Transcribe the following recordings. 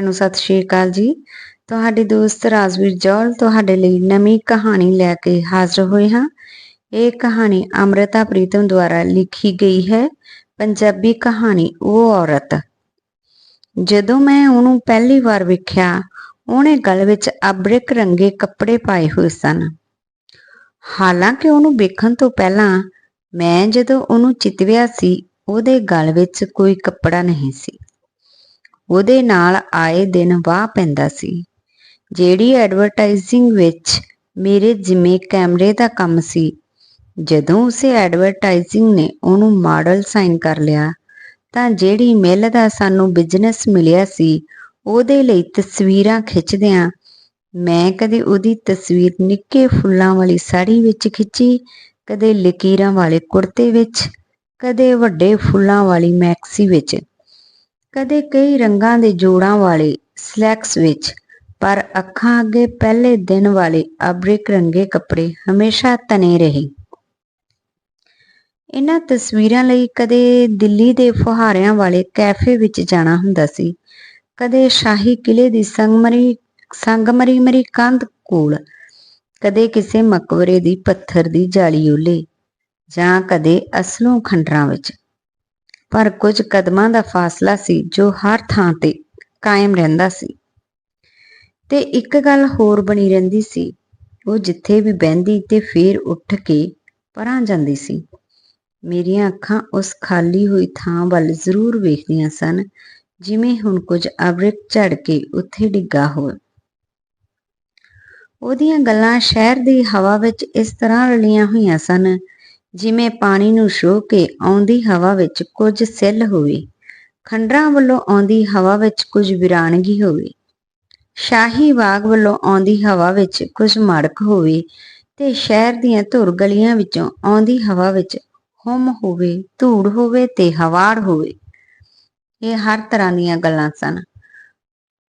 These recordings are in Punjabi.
सारिਆਂ ਨੂੰ ਸਤਿ ਸ਼੍ਰੀ ਅਕਾਲ ਜੀ। ਤੁਹਾਡੀ ਦੋਸਤ ਰਾਜਵੀਰ ਜੌਲ ਤੁਹਾਡੇ ਲਈ ਨਵੀਂ ਕਹਾਣੀ ਲੈ ਕੇ ਹਾਜ਼ਰ ਹੋਏ ਹਾਂ। ਇਹ ਕਹਾਣੀ ਅੰਮ੍ਰਿਤਾ ਪ੍ਰੀਤਮ ਦੁਆਰਾ ਲਿਖੀ ਗਈ ਹੈ। ਪੰਜਾਬੀ ਕਹਾਣੀ ਉਹ ਔਰਤ। ਜਦੋਂ ਮੈਂ ਉਹਨੂੰ ਪਹਿਲੀ ਵਾਰ ਵੇਖਿਆ, ਉਹਨੇ ਗਲ ਵਿੱਚ ਅਬਰਿਕ ਰੰਗੇ ਕੱਪੜੇ ਪਾਏ ਹੋਏ ਸਨ। ਹਾਲਾਂਕਿ ਉਹਨੂੰ ਵੇਖਣ ਤੋਂ ਪਹਿਲਾਂ ਮੈਂ ਜਦੋਂ ਉਹਨੂੰ ਚਿਤਵਿਆ ਸੀ, ਉਹਦੇ ਗਲ ਵਿੱਚ ਕੋਈ ਕੱਪੜਾ ਨਹੀਂ ਸੀ। ਉਹਦੇ ਨਾਲ ਆਏ ਦਿਨ ਵਾਹ ਪੈਂਦਾ ਸੀ। ਜਿਹੜੀ ਐਡਵਰਟਾਈਜ਼ਿੰਗ ਵਿੱਚ ਮੇਰੇ ਜਿੰਮੇ ਕੈਮਰੇ ਦਾ ਕੰਮ ਸੀ, ਜਦੋਂ ਉਸੇ ਐਡਵਰਟਾਈਜ਼ਿੰਗ ਨੇ ਉਹਨੂੰ ਮਾਡਲ ਸਾਈਨ ਕਰ ਲਿਆ, ਤਾਂ ਜਿਹੜੀ ਮਿੱਲ ਦਾ ਸਾਨੂੰ ਬਿਜ਼ਨਸ ਮਿਲਿਆ ਸੀ, ਉਹਦੇ ਲਈ ਤਸਵੀਰਾਂ ਖਿੱਚਦਿਆਂ ਮੈਂ ਕਦੇ ਉਹਦੀ ਤਸਵੀਰ ਨਿੱਕੇ ਫੁੱਲਾਂ ਵਾਲੀ ਸਾੜੀ ਵਿੱਚ ਖਿੱਚੀ, ਕਦੇ ਲਕੀਰਾਂ ਵਾਲੇ ਕੁੜਤੇ ਵਿੱਚ, ਕਦੇ ਵੱਡੇ ਫੁੱਲਾਂ ਵਾਲੀ ਮੈਕਸੀ ਵਿੱਚ, ਕਦੇ ਕਈ ਰੰਗਾਂ ਦੇ ਜੋੜਾਂ ਵਾਲੇ ਸਲੈਕਸ ਵਿੱਚ, ਪਰ ਅੱਖਾਂ ਅੱਗੇ ਪਹਿਲੇ ਦਿਨ ਵਾਲੇ ਅਬਰਿਕ ਰੰਗੇ ਕੱਪੜੇ ਹਮੇਸ਼ਾ ਤਣੇ ਰਹੇ। ਇਹਨਾਂ ਤਸਵੀਰਾਂ ਲਈ ਕਦੇ ਦਿੱਲੀ ਦੇ ਫੁਹਾਰਿਆਂ ਵਾਲੇ ਕੈਫੇ ਵਿੱਚ ਜਾਣਾ ਹੁੰਦਾ ਸੀ, ਕਦੇ ਸ਼ਾਹੀ ਕਿਲੇ ਦੀ ਸੰਗਮਰੀ ਕੰਧ ਕੋਲ, ਕਦੇ ਕਿਸੇ ਮਕਬਰੇ ਦੀ ਪੱਥਰ ਦੀ ਜਾਲੀ ਓਲੇ, ਜਾਂ ਕਦੇ ਅਸਲੋਂ ਖੰਡਰਾਂ ਵਿੱਚ। ਪਰ ਕੁਝ ਕਦਮਾਂ ਦਾ ਫਾਸਲਾ ਸੀ ਜੋ ਹਰ ਥਾਂ ਤੇ ਕਾਇਮ ਰਹਿੰਦਾ ਸੀ। ਤੇ ਇੱਕ ਗੱਲ ਹੋਰ ਬਣੀ ਰਹਿੰਦੀ ਸੀ, ਉਹ ਜਿੱਥੇ ਵੀ ਬਹਿੰਦੀ ਤੇ ਫੇਰ ਉੱਠ ਕੇ ਪਰਾਂ ਜਾਂਦੀ ਸੀ। ਮੇਰੀਆਂ ਅੱਖਾਂ ਉਸ ਖਾਲੀ ਹੋਈ ਥਾਂ ਵੱਲ ਜ਼ਰੂਰ ਵੇਖਦੀਆਂ ਸਨ, ਜਿਵੇਂ ਹੁਣ ਕੁਝ ਅਬਰਿਕ ਝੜ ਕੇ ਉੱਥੇ ਡਿੱਗਾ ਹੋਵੇ। ਉਹਦੀਆਂ ਗੱਲਾਂ ਸ਼ਹਿਰ ਦੀ ਹਵਾ ਵਿੱਚ ਇਸ ਤਰ੍ਹਾਂ ਰਲੀਆਂ ਹੋਈਆਂ ਸਨ, ਜਿਵੇਂ ਪਾਣੀ ਨੂੰ ਛੋਹ ਕੇ ਆਉਂਦੀ ਹਵਾ ਵਿੱਚ ਕੁਝ ਸਿੱਲ ਹੋਵੇ, ਖੰਡਰਾਂ ਵੱਲੋਂ ਆਉਂਦੀ ਹਵਾ ਵਿੱਚ ਕੁਝ ਵੀਰਾਨਗੀ ਹੋਵੇ, ਸ਼ਾਹੀ ਬਾਗ ਵੱਲੋਂ ਆਉਂਦੀ ਹਵਾ ਵਿੱਚ ਕੁਝ ਮੜਕ ਹੋਵੇ, ਤੇ ਸ਼ਹਿਰ ਦੀਆਂ ਧੁਰ ਗਲੀਆਂ ਵਿੱਚੋਂ ਆਉਂਦੀ ਹਵਾ ਵਿੱਚ ਹੁੰਮ ਹੋਵੇ, ਧੂੜ ਹੋਵੇ ਤੇ ਹਵਾੜ ਹੋਵੇ। ਇਹ ਹਰ ਤਰ੍ਹਾਂ ਦੀਆਂ ਗੱਲਾਂ ਸਨ।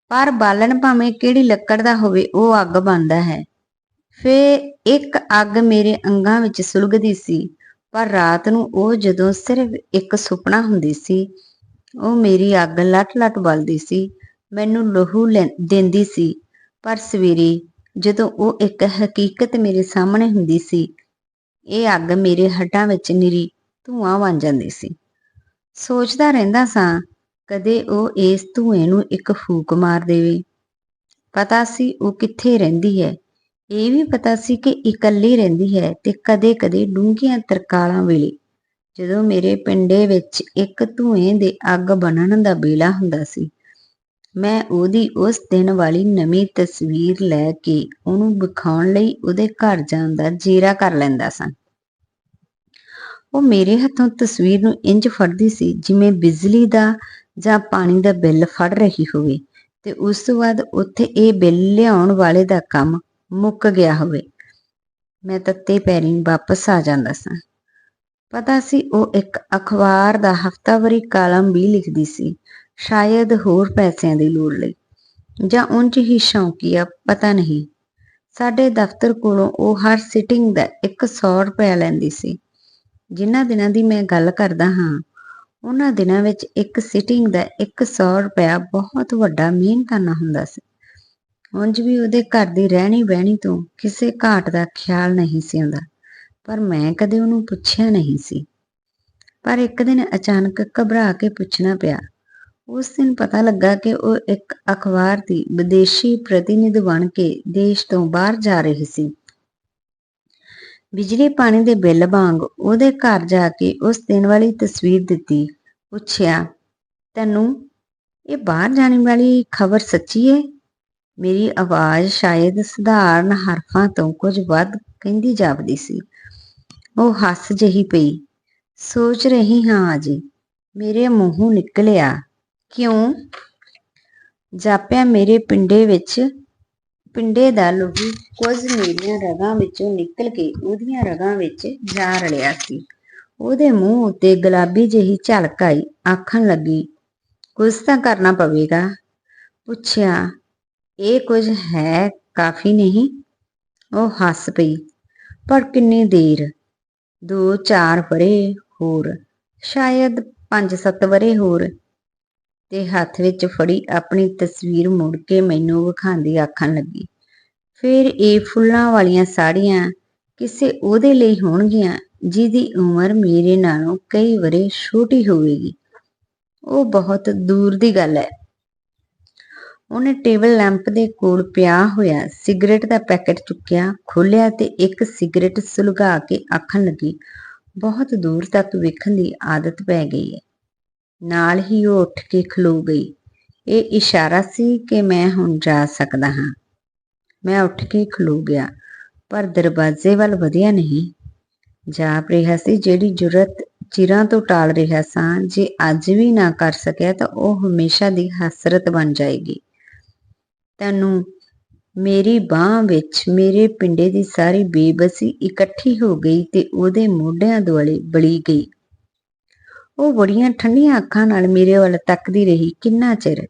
ਪਰ ਬਾਲਣ ਭਾਵੇਂ ਕਿਹੜੀ ਲੱਕੜ ਦਾ ਹੋਵੇ, ਉਹ ਅੱਗ ਬਣਦਾ ਹੈ। ਫੇਰ ਇੱਕ ਅੱਗ ਮੇਰੇ ਅੰਗਾਂ ਵਿੱਚ ਸੁਲਗਦੀ ਸੀ, ਪਰ ਰਾਤ ਨੂੰ ਉਹ ਜਦੋਂ ਸਿਰਫ ਇੱਕ ਸੁਪਨਾ ਹੁੰਦੀ ਸੀ, ਉਹ ਮੇਰੀ ਅੱਗ ਲੱਟ-ਲੱਟ ਬਲਦੀ ਸੀ, ਮੈਨੂੰ ਲਹੂ ਦਿੰਦੀ ਸੀ। ਪਰ ਸਵੇਰੇ ਜਦੋਂ ਉਹ ਇੱਕ ਹਕੀਕਤ ਮੇਰੇ ਸਾਹਮਣੇ ਹੁੰਦੀ ਸੀ, ਇਹ ਅੱਗ ਮੇਰੇ ਹੱਡਾਂ ਵਿੱਚ ਨਿਰੀ ਧੂੰਆਂ ਬਣ ਜਾਂਦੀ ਸੀ। ਸੋਚਦਾ ਰਹਿੰਦਾ ਸਾਂ, ਕਦੇ ਉਹ ਇਸ ਧੂਏ ਨੂੰ ਇੱਕ ਫੂਕ ਮਾਰ ਦੇਵੇ। ਪਤਾ ਸੀ ਉਹ ਕਿੱਥੇ ਰਹਿੰਦੀ ਹੈ, ਇਹ ਵੀ ਪਤਾ ਸੀ ਕਿ ਇਕੱਲੀ ਰਹਿੰਦੀ ਹੈ, ਤੇ ਕਦੇ-ਕਦੇ ਡੂੰਘੀਆਂ ਤਰਕਾਲਾਂ ਵੇਲੇ, ਜਦੋਂ ਮੇਰੇ ਪਿੰਡੇ ਵਿੱਚ ਇੱਕ ਧੂਏ ਦੇ ਅੱਗ ਬਣਨ ਦਾ ਵੇਲਾ ਹੁੰਦਾ ਸੀ, ਮੈਂ ਉਹਦੀ ਉਸ ਦਿਨ ਵਾਲੀ ਨਵੀਂ ਤਸਵੀਰ ਲੈ ਕੇ ਉਹਨੂੰ ਵਿਖਾਉਣ ਲਈ ਉਹਦੇ ਘਰ ਜਾਣ ਦਾ ਜੇਰਾ ਕਰ ਲੈਂਦਾ ਸਾਂ। ਉਹ ਮੇਰੇ ਹੱਥੋਂ ਤਸਵੀਰ ਨੂੰ ਇੰਝ ਫੜਦੀ ਸੀ, ਜਿਵੇਂ ਬਿਜਲੀ ਦਾ ਜਾਂ ਪਾਣੀ ਦਾ ਬਿੱਲ ਫੜ ਰਹੀ ਹੋਵੇ, ਤੇ ਉਸ ਤੋਂ ਬਾਅਦ ਉੱਥੇ ਇਹ ਬਿੱਲ ਲਿਆਉਣ ਵਾਲੇ ਦਾ ਕੰਮ ਮੁੱਕ ਗਿਆ ਹੋਵੇ। ਮੈਂ ਤੱਤੇ ਪੈਰੀਂ ਵਾਪਸ ਆ ਜਾਂਦਾ ਸਾਂ। ਪਤਾ ਸੀ ਉਹ ਇੱਕ ਅਖਬਾਰ ਦਾ ਹਫ਼ਤਾਵਾਰੀ ਕਾਲਮ ਵੀ ਲਿਖਦੀ ਸੀ, ਸ਼ਾਇਦ ਹੋਰ ਪੈਸਿਆਂ ਦੀ ਲੋੜ ਲਈ, ਜਾਂ ਉਂਝ ਹੀ ਸ਼ੌਕੀਆ, ਪਤਾ ਨਹੀਂ। ਸਾਡੇ ਦਫ਼ਤਰ ਕੋਲੋਂ ਉਹ ਹਰ ਸਿਟਿੰਗ ਦਾ 100 ਰੁਪਇਆ ਲੈਂਦੀ ਸੀ। ਜਿਨ੍ਹਾਂ ਦਿਨਾਂ ਦੀ ਮੈਂ ਗੱਲ ਕਰਦਾ ਹਾਂ, ਉਹਨਾਂ ਦਿਨਾਂ ਵਿੱਚ ਇੱਕ ਸਿਟਿੰਗ ਦਾ 100 ਰੁਪਇਆ ਬਹੁਤ ਵੱਡਾ ਮਿਹਨਤਾਨਾ ਹੁੰਦਾ ਸੀ। ਉਂਝ ਵੀ ਉਹਦੇ ਘਰ ਦੀ ਰਹਿਣੀ ਬਹਿਣੀ ਤੋਂ ਕਿਸੇ ਘਾਟ ਦਾ ਖਿਆਲ ਨਹੀਂ ਸੀ ਆਉਂਦਾ, ਪਰ ਮੈਂ ਕਦੇ ਉਹਨੂੰ ਪੁੱਛਿਆ ਨਹੀਂ ਸੀ। ਪਰ ਇੱਕ ਦਿਨ ਅਚਾਨਕ ਘਬਰਾ ਕੇ ਪੁੱਛਣਾ ਪਿਆ। ਉਸ ਦਿਨ ਪਤਾ ਲੱਗਾ ਕਿ ਉਹ ਇੱਕ ਅਖਬਾਰ ਦੀ ਵਿਦੇਸ਼ੀ ਪ੍ਰਤੀਨਿਧ ਬਣ ਕੇ ਦੇਸ਼ ਤੋਂ ਬਾਹਰ ਜਾ ਰਹੀ ਸੀ। ਬਿਜਲੀ ਪਾਣੀ ਦੇ ਬਿੱਲ ਵਾਂਗ ਉਹਦੇ ਘਰ ਜਾ ਕੇ ਉਸ ਦਿਨ ਵਾਲੀ ਤਸਵੀਰ ਦਿੱਤੀ। ਪੁੱਛਿਆ, ਤੈਨੂੰ ਇਹ ਬਾਹਰ ਜਾਣ ਵਾਲੀ ਖਬਰ ਸੱਚੀ ਏ? ਮੇਰੀ ਆਵਾਜ਼ ਸ਼ਾਇਦ ਸਧਾਰਨ ਹਰਫਾਂ ਤੋਂ ਕੁਝ ਵੱਧ ਕਹਿੰਦੀ ਜਾਪਦੀ ਸੀ। ਉਹ ਹੱਸ ਜਿਹੀ ਪਈ। ਸੋਚ ਰਹੀ ਹਾਂ ਅਜੇ, ਮੇਰੇ ਮੂੰਹੋਂ ਨਿਕਲਿਆ। ਕਿਉਂ? ਜਾਪਿਆ ਮੇਰੇ ਪਿੰਡੇ ਦਾ ਲਹੂ ਕੁਝ ਮੇਰੀਆਂ ਰਗਾਂ ਵਿੱਚੋਂ ਨਿਕਲ ਕੇ ਉਹਦੀਆਂ ਰਗਾਂ ਵਿੱਚ ਜਾ ਰਲਿਆ ਸੀ। ਉਹਦੇ ਮੂੰਹ ਉੱਤੇ ਗੁਲਾਬੀ ਜਿਹੀ ਝਲਕ ਆਈ। ਆਖਣ ਲੱਗੀ, ਕੁਝ ਤਾਂ ਕਰਨਾ ਪਵੇਗਾ। ਪੁੱਛਿਆ, ਇਹ ਕੁਝ ਹੈ ਕਾਫੀ ਨਹੀਂ? ਉਹ ਹੱਸ ਪਈ। ਪਰ ਕਿੰਨੀ ਦੇਰ? 2-4 ਵਰ੍ਹੇ ਹੋਰ, ਸ਼ਾਇਦ 5-7 ਵਰ੍ਹੇ ਹੋਰ। ਤੇ ਹੱਥ ਵਿੱਚ ਫੜੀ ਆਪਣੀ ਤਸਵੀਰ ਮੁੜ ਕੇ ਮੈਨੂੰ ਵਿਖਾਉਂਦੀ ਆਖਣ ਲੱਗੀ, ਫਿਰ ਇਹ ਫੁੱਲਾਂ ਵਾਲੀਆਂ ਸਾੜੀਆਂ ਕਿਸੇ ਉਹਦੇ ਲਈ ਹੋਣਗੀਆਂ ਜਿਹਦੀ ਉਮਰ ਮੇਰੇ ਨਾਲੋਂ ਕਈ ਵਰ੍ਹੇ ਛੋਟੀ ਹੋਵੇਗੀ। ਉਹ ਬਹੁਤ ਦੂਰ ਦੀ ਗੱਲ ਹੈ। ਉਹਨੇ ਟੇਬਲ ਲੈਂਪ ਦੇ ਕੋਲ ਪਿਆ ਹੋਇਆ ਸਿਗਰਟ ਦਾ ਪੈਕਟ ਚੁੱਕਿਆ, ਖੋਲ੍ਹਿਆ ਤੇ ਇੱਕ ਸਿਗਰਟ ਸੁਲਗਾ ਕੇ ਆਖਣ ਲੱਗੀ, ਬਹੁਤ ਦੂਰ ਤੱਕ ਵੇਖਣ ਦੀ ਆਦਤ ਪੈ ਗਈ ਹੈ। ਨਾਲ ਹੀ ਉਹ ਉੱਠ ਕੇ ਖਲੋ ਗਈ। ਇਹ ਇਸ਼ਾਰਾ ਸੀ ਕਿ ਮੈਂ ਹੁਣ ਜਾ ਸਕਦਾ ਹਾਂ। ਮੈਂ ਉੱਠ ਕੇ ਖਲੋ ਗਿਆ, ਪਰ ਦਰਵਾਜ਼ੇ ਵੱਲ ਵਧਿਆ ਨਹੀਂ। ਜਾਪ ਰਿਹਾ ਸੀ ਜਿਹੜੀ ਜੁਰਤ ਚਿਰਾਂ ਤੋਂ ਟਾਲ ਰਿਹਾ ਸਾਂ, ਜੇ ਅੱਜ ਵੀ ਨਾ ਕਰ ਸਕਿਆ ਤਾਂ ਉਹ ਹਮੇਸ਼ਾ ਦੀ ਹਸਰਤ ਬਣ ਜਾਏਗੀ। ਤੈਨੂੰ ਮੇਰੀ ਬਾਂਹ ਵਿੱਚ ਮੇਰੇ ਪਿੰਡੇ ਦੀ ਸਾਰੀ ਬੇਬਸੀ ਇਕੱਠੀ ਹੋ ਗਈ ਤੇ ਉਹਦੇ ਮੋਢਿਆਂ ਦੁਆਲੇ ਬਲੀ ਗਈ। ਉਹ ਬੜੀਆਂ ਠੰਡੀਆਂ ਅੱਖਾਂ ਨਾਲ ਮੇਰੇ ਵੱਲ ਤੱਕਦੀ ਰਹੀ ਕਿੰਨਾ ਚਿਰ।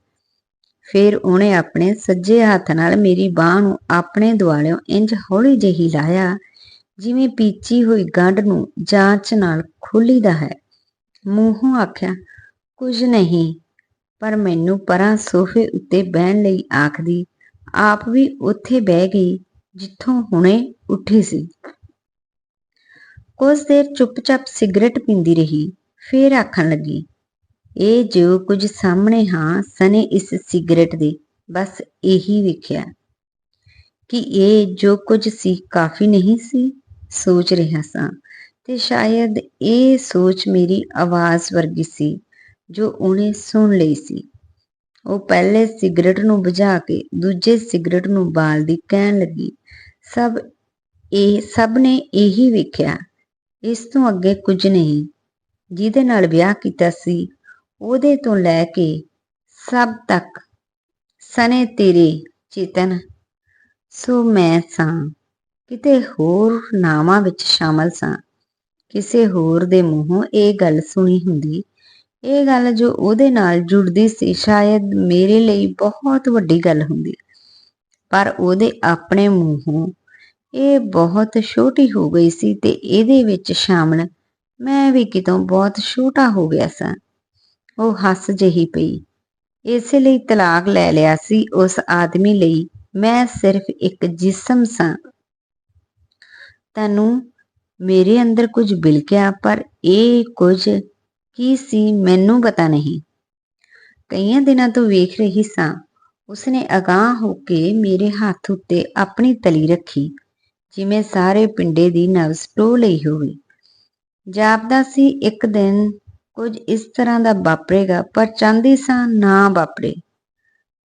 ਫਿਰ ਉਹਨੇ ਆਪਣੇ ਸੱਜੇ ਹੱਥ ਨਾਲ ਮੇਰੀ ਬਾਂਹ ਨੂੰ ਆਪਣੇ ਦੁਆਲਿਓਂ ਇੰਜ ਹੌਲੀ ਜਿਹੀ ਲਾਇਆ ਜਿਵੇਂ ਪੀਚੀ ਹੋਈ ਗੰਢ ਨੂੰ ਜਾਂਚ ਨਾਲ ਖੋਲੀਦਾ ਹੈ। ਮੂੰਹੋਂ ਆਖਿਆ, ਕੁਝ ਨਹੀਂ, ਪਰ ਮੈਨੂੰ ਪਰਾਂ ਸੋਫੇ ਉੱਤੇ ਬਹਿਣ ਲਈ ਆਖਦੀ ਆਪ ਵੀ ਉੱਥੇ ਬਹਿ ਗਈ ਜਿੱਥੋਂ ਹੁਣੇ ਉੱਠੀ ਸੀ। ਕੁਝ ਦੇਰ ਚੁੱਪ-ਚਾਪ ਸਿਗਰਟ ਪੀਂਦੀ ਰਹੀ, ਫਿਰ ਆਖਣ ਲੱਗੀ, ਇਹ ਜੋ ਕੁਝ ਸਾਹਮਣੇ ਹਾਂ ਸਣੇ ਇਸ ਸਿਗਰਟ ਦੇ, ਬਸ ਇਹੀ ਵੇਖਿਆ। ਕਿ ਇਹ ਜੋ ਕੁਝ ਸੀ ਕਾਫੀ ਨਹੀਂ ਸੀ? ਸੋਚ ਰਿਹਾ ਸਾਂ ਤੇ ਸ਼ਾਇਦ ਇਹ ਸੋਚ ਮੇਰੀ ਆਵਾਜ਼ ਵਰਗੀ ਸੀ ਜੋ ਉਹਨੇ ਸੁਣ ਲਈ ਸੀ। ਉਹ ਪਹਿਲੇ ਸਿਗਰਟ ਨੂੰ ਬੁਝਾ ਕੇ ਦੂਜੇ ਸਿਗਰਟ ਨੂੰ ਬਾਲਦੀ ਕਹਿਣ ਲੱਗੀ, ਸਭ ਨੇ ਇਹੀ ਵੇਖਿਆ, ਇਸ ਤੋਂ ਅੱਗੇ ਕੁਝ ਨਹੀਂ। ਜਿਹਦੇ ਨਾਲ ਵਿਆਹ ਕੀਤਾ ਸੀ ਉਹਦੇ ਤੋਂ ਲੈ ਕੇ ਸਭ ਤੱਕ ਸਣੇ ਤੇਰੇ, ਚੇਤਨ। ਸੋ ਮੈਂ ਸਾਂ, ਕਿਤੇ ਹੋਰ ਨਾਵਾਂ ਵਿੱਚ ਸ਼ਾਮਲ ਸਾਂ। ਕਿਸੇ ਹੋਰ ਦੇ ਮੂੰਹੋਂ ਇਹ ਗੱਲ ਸੁਣੀ ਹੁੰਦੀ, ਇਹ ਗੱਲ ਜੋ ਉਹਦੇ ਨਾਲ ਜੁੜਦੀ ਸੀ ਸ਼ਾਇਦ ਮੇਰੇ ਲਈ ਬਹੁਤ ਵੱਡੀ ਗੱਲ ਹੁੰਦੀ, ਪਰ ਉਹਦੇ ਆਪਣੇ ਮੂੰਹੋਂ ਇਹ ਬਹੁਤ ਛੋਟੀ ਹੋ ਗਈ ਸੀ ਤੇ ਇਹਦੇ ਵਿੱਚ ਸ਼ਾਮਲ ਮੈਂ ਵੀ ਕਿਤੋਂ ਬਹੁਤ ਛੋਟਾ ਹੋ ਗਿਆ ਸਾਂ। ਉਹ ਹੱਸ ਜਿਹੀ ਪਈ। ਇਸੇ ਲਈ ਤਲਾਕ ਲੈ ਲਿਆ ਸੀ ਉਸ ਆਦਮੀ ਲਈ ਮੈਂ ਸਿਰਫ ਇੱਕ ਜਿਸਮ ਸਾਂ। ਤੈਨੂੰ ਮੇਰੇ ਅੰਦਰ ਕੁਝ ਬਿਲਕਿਆ, ਪਰ ਇਹ ਕੁਝ ਕੀ ਸੀ ਮੈਨੂੰ ਪਤਾ ਨਹੀਂ। ਕਈਆਂ ਦਿਨਾਂ ਤੋਂ ਵੇਖ ਰਹੀ ਸਾਂ। ਉਸਨੇ ਅਗਾਂਹ ਹੋ ਕੇ ਮੇਰੇ ਹੱਥ ਉੱਤੇ ਆਪਣੀ ਤਲੀ ਰੱਖੀ, ਜਿਵੇਂ ਸਾਰੇ ਪਿੰਡੇ ਦੀ ਨਬਜ਼ ਟੋਹ ਲਈ ਹੋਵੇ। ਜਾਪਦਾ ਸੀ ਇੱਕ ਦਿਨ ਕੁਝ ਇਸ ਤਰ੍ਹਾਂ ਦਾ ਵਾਪਰੇਗਾ, ਪਰ ਚਾਹੁੰਦੀ ਸਾਂ ਨਾ ਵਾਪਰੇ।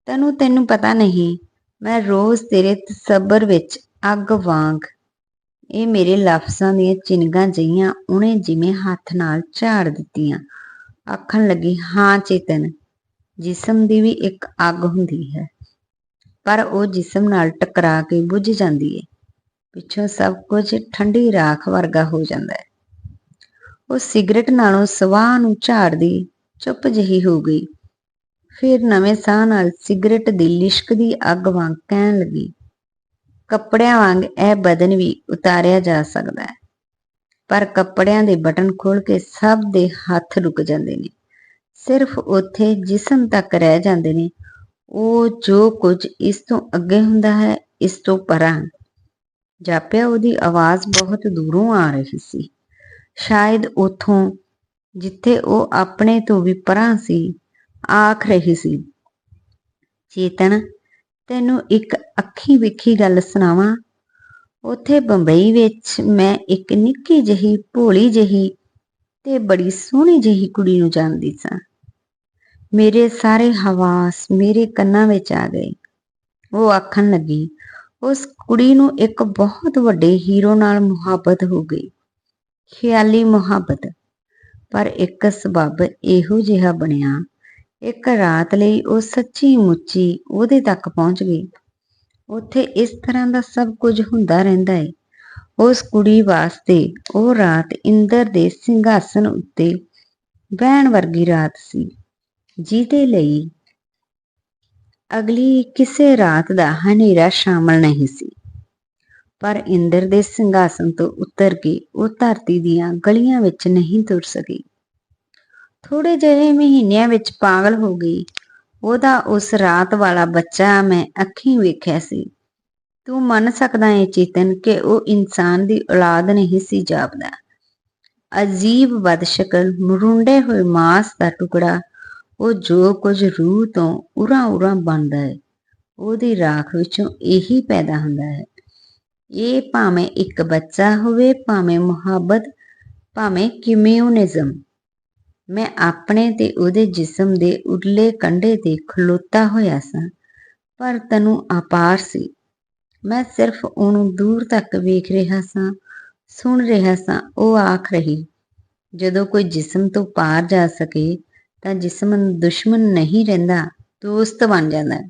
ਤੈਨੂੰ ਪਤਾ ਨਹੀਂ, ਮੈਂ ਰੋਜ਼ ਤੇਰੇ ਤਸੱਬਰ ਵਿੱਚ ਅੱਗ ਵਾਂਗ। ਇਹ ਮੇਰੇ ਲਫ਼ਜ਼ਾਂ ਦੀਆਂ ਚਿਨਗਾਂ ਜਿਹੀਆਂ ਉਹਨੇ ਜਿਵੇਂ ਹੱਥ ਨਾਲ ਝਾੜ ਦਿੱਤੀਆਂ। ਆਖਣ ਲੱਗੀ, ਹਾਂ ਚੇਤਨ, ਜਿਸਮ ਦੀ ਵੀ ਇੱਕ ਅੱਗ ਹੁੰਦੀ ਹੈ, ਪਰ ਉਹ ਜਿਸਮ ਨਾਲ ਟਕਰਾ ਕੇ ਬੁਝ ਜਾਂਦੀ ਹੈ। ਪਿੱਛੋਂ ਸਭ ਕੁਝ ਠੰਡੀ ਰਾਖ ਵਰਗਾ ਹੋ ਜਾਂਦਾ ਹੈ। ਉਹ ਸਿਗਰਟ ਨਾਲੋਂ ਸਵਾਹ ਨੂੰ ਝਾੜਦੀ ਚੁੱਪ ਜਿਹੀ ਹੋ ਗਈ। ਫਿਰ ਨਵੇਂ ਸਾਹ ਨਾਲ ਸਿਗਰਟ ਦੀ ਲਿਸ਼ਕਦੀ ਅੱਗ ਵਾਂਗ ਕਹਿਣ ਲੱਗੀ, ਕੱਪੜਿਆਂ ਵਾਂਗ ਇਹ ਬਦਨ ਵੀ ਉਤਾਰਿਆ ਜਾ ਸਕਦਾ ਹੈ, ਪਰ ਕੱਪੜਿਆਂ ਦੇ ਬਟਨ ਖੋਲ ਕੇ ਸਭ ਦੇ ਹੱਥ ਰੁਕ ਜਾਂਦੇ ਨੇ, ਸਿਰਫ ਉੱਥੇ ਜਿਸਮ ਤੱਕ ਰਹਿ ਜਾਂਦੇ ਨੇ। ਉਹ ਜੋ ਕੁਝ ਇਸ ਤੋਂ ਅੱਗੇ ਹੁੰਦਾ ਹੈ, ਇਸ ਤੋਂ ਪਰਾਂ। ਜਾਪਿਆ ਉਹਦੀ ਆਵਾਜ਼ ਬਹੁਤ ਦੂਰੋਂ ਆ ਰਹੀ ਸੀ, ਸ਼ਾਇਦ ਉੱਥੋਂ ਜਿੱਥੇ ਉਹ ਆਪਣੇ ਤੋਂ ਵੀ ਪਰਾਂ ਸੀ। ਆਖ ਰਹੀ ਸੀ, ਚੇਤਨ, ਤੈਨੂੰ ਇੱਕ ਅੱਖੀਂ ਵੇਖੀ ਗੱਲ ਸੁਣਾਵਾਂ। ਉੱਥੇ ਬੰਬਈ ਵਿੱਚ ਮੈਂ ਇੱਕ ਨਿੱਕੀ ਜਿਹੀ ਭੋਲੀ ਜਿਹੀ ਤੇ ਬੜੀ ਸੋਹਣੀ ਜਿਹੀ ਕੁੜੀ ਨੂੰ ਜਾਣਦੀ ਸਾਂ। ਮੇਰੇ ਸਾਰੇ ਹਵਾਸ ਮੇਰੇ ਕੰਨਾਂ ਵਿੱਚ ਆ ਗਏ। ਉਹ ਆਖਣ ਲੱਗੀ, ਉਸ ਕੁੜੀ ਨੂੰ ਇੱਕ ਬਹੁਤ ਵੱਡੇ ਹੀਰੋ ਨਾਲ ਮੁਹੱਬਤ ਹੋ ਗਈ, ਖਿਆਲੀ ਮੁਹੱਬਤ। ਪਰ ਇੱਕ ਸਬੱਬ ਇਹੋ ਜਿਹਾ ਬਣਿਆ, ਇੱਕ ਰਾਤ ਲਈ ਉਹ ਸੱਚੀ ਮੁੱਚੀ ਉਹਦੇ ਤੱਕ ਪਹੁੰਚ ਗਈ। ਉੱਥੇ ਇਸ ਤਰ੍ਹਾਂ ਦਾ ਸਭ ਕੁਝ ਹੁੰਦਾ ਰਹਿੰਦਾ ਏ। ਉਸ ਕੁੜੀ ਵਾਸਤੇ ਉਹ ਰਾਤ ਇੰਦਰ ਦੇ ਸਿੰਘਾਸਨ ਉੱਤੇ ਬਹਿਣ ਵਰਗੀ ਰਾਤ ਸੀ, ਜਿਹਦੇ ਲਈ ਅਗਲੀ ਕਿਸੇ ਰਾਤ ਦਾ ਹਨੇਰਾ ਸ਼ਾਮਲ ਨਹੀਂ ਸੀ। ਪਰ ਇੰਦਰ ਦੇ ਸਿੰਘਾਸਨ ਤੋਂ ਉਤਰ ਕੇ ਉਹ ਧਰਤੀ ਦੀਆਂ ਗਲੀਆਂ ਵਿੱਚ ਨਹੀਂ ਤੁਰ ਸਕੀ। ਥੋੜੇ ਜਿਹੇ ਮਹੀਨਿਆਂ ਵਿੱਚ ਪਾਗਲ ਹੋ ਗਈ। ਉਹਦਾ ਉਸ ਰਾਤ ਵਾਲਾ ਬੱਚਾ ਮੈਂ ਅੱਖੀਂ ਵੇਖਿਆ ਸੀ। ਤੂੰ ਮੰਨ ਸਕਦਾ ਏ ਚੇਤਨ ਕਿ ਉਹ ਇਨਸਾਨ ਦੀ ਔਲਾਦ ਨਹੀਂ ਸੀ ਜਾਪਦਾ। ਅਜੀਬ ਬਦਸ਼ਕਲ ਮਰੁੰਡੇ ਹੋਏ ਮਾਸ ਦਾ ਟੁਕੜਾ। ਉਹ ਜੋ ਕੁਝ ਰੂਹ ਤੋਂ ਉਰਾਂ ਉਰਾਂ ਬਣਦਾ ਹੈ, ਉਹਦੀ ਰਾਖ ਵਿੱਚੋਂ ਇਹੀ ਪੈਦਾ ਹੁੰਦਾ ਹੈ। ਇਹ ਭਾਵੇਂ ਇੱਕ ਬੱਚਾ ਹੋਵੇ, ਭਾਵੇਂ ਮੁਹੱਬਤ, ਭਾਵੇਂ ਕਮਿਊਨਿਜ਼ਮ। ਮੈਂ ਆਪਣੇ ਤੇ ਉਹਦੇ ਜਿਸਮ ਦੇ ਉਰਲੇ ਕੰਢੇ ਤੇ ਖਲੋਤਾ ਹੋਇਆ ਸਾਂ, ਪਰ ਤੈਨੂੰ ਅਪਾਰ ਸੀ। ਮੈਂ ਸਿਰਫ ਉਹਨੂੰ ਦੂਰ ਤੱਕ ਵੇਖ ਰਿਹਾ ਸਾਂ, ਸੁਣ ਰਿਹਾ ਸਾਂ। ਉਹ ਆਖ ਰਹੀ, ਜਦੋਂ ਕੋਈ ਜਿਸਮ ਤੋਂ ਪਾਰ ਜਾ ਸਕੇ ਤਾਂ ਜਿਸਮ ਦੁਸ਼ਮਣ ਨਹੀਂ ਰਹਿੰਦਾ, ਦੋਸਤ ਬਣ ਜਾਂਦਾ।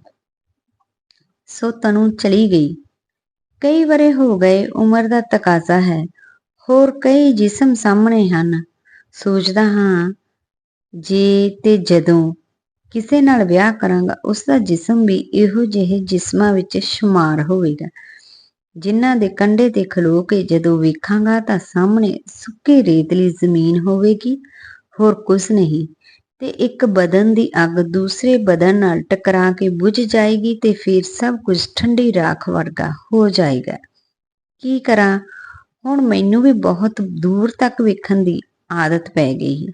ਸੋ ਤਨੂੰ ਚਲੀ ਗਈ। ਕਈ ਵਰ੍ਹੇ ਹੋ ਗਏ, ਉਮਰ ਦਾ ਤਕਾਜ਼ਾ ਹੈ। ਹੋਰ ਕਈ ਜਿਸਮ ਸਾਹਮਣੇ ਹਨ। ਸੋਚਦਾ ਹਾਂ ਜੇ ਤੇ ਜਦੋਂ ਕਿਸੇ ਨਾਲ ਵਿਆਹ ਕਰਾਂਗਾ, ਉਸਦਾ ਜਿਸਮ ਵੀ ਇਹੋ ਜਿਹੇ ਜਿਸਮਾਂ ਵਿੱਚ ਸ਼ੁਮਾਰ ਹੋਵੇਗਾ, ਜਿਨ੍ਹਾਂ ਦੇ ਕੰਢੇ ਤੇ ਖਲੋ ਕੇ ਜਦੋਂ ਵੇਖਾਂਗਾ ਤਾਂ ਸਾਹਮਣੇ ਸੁੱਕੀ ਰੇਤਲੀ ਜ਼ਮੀਨ ਹੋਵੇਗੀ, ਹੋਰ ਕੁਝ ਨਹੀਂ। ਤੇ ਇੱਕ ਬਦਨ ਦੀ ਅੱਗ ਦੂਸਰੇ ਬਦਨ ਨਾਲ ਟਕਰਾ ਕੇ ਬੁਝ ਜਾਏਗੀ ਤੇ ਫਿਰ ਸਭ ਕੁਝ ਠੰਡੀ ਰਾਖ ਵਰਗਾ ਹੋ ਜਾਏਗਾ। ਕੀ ਕਰਾਂ? ਹੁਣ ਮੈਨੂੰ ਵੀ ਬਹੁਤ ਦੂਰ ਤੱਕ ਵੇਖਣ ਦੀ ਆਦਤ ਪੈ ਗਈ ਹੈ।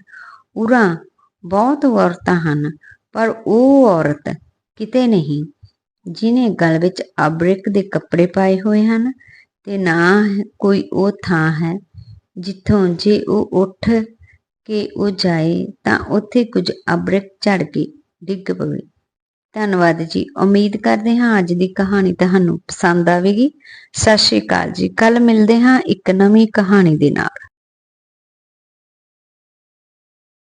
ਉਰਾਂ ਬਹੁਤ ਔਰਤਾਂ ਹਨ, ਪਰ ਉਹ ਔਰਤ ਕਿਤੇ ਨਹੀਂ ਜਿਹਨੇ ਗਲ ਵਿੱਚ ਅਬਰਿਕ ਦੇ ਕੱਪੜੇ ਪਾਏ ਹੋਏ ਹਨ, ਤੇ ਨਾ ਕੋਈ ਉਹ ਥਾਂ ਹੈ ਜਿੱਥੋਂ ਜੇ ਉਹ ਉੱਠ ਕੇ ਉਹ ਜਾਏ ਤਾਂ ਉੱਥੇ ਕੁਝ ਅਬਰਿਕ ਝੜ ਕੇ ਡਿੱਗ ਪਵੇ। ਧੰਨਵਾਦ ਜੀ। ਉਮੀਦ ਕਰਦੇ ਹਾਂ ਅੱਜ ਦੀ ਕਹਾਣੀ ਤੁਹਾਨੂੰ ਪਸੰਦ ਆਵੇਗੀ। ਸਤਿ ਸ਼੍ਰੀ ਅਕਾਲ ਜੀ। ਕੱਲ ਮਿਲਦੇ ਹਾਂ ਇੱਕ ਨਵੀਂ ਕਹਾਣੀ ਦੇ ਨਾਲ।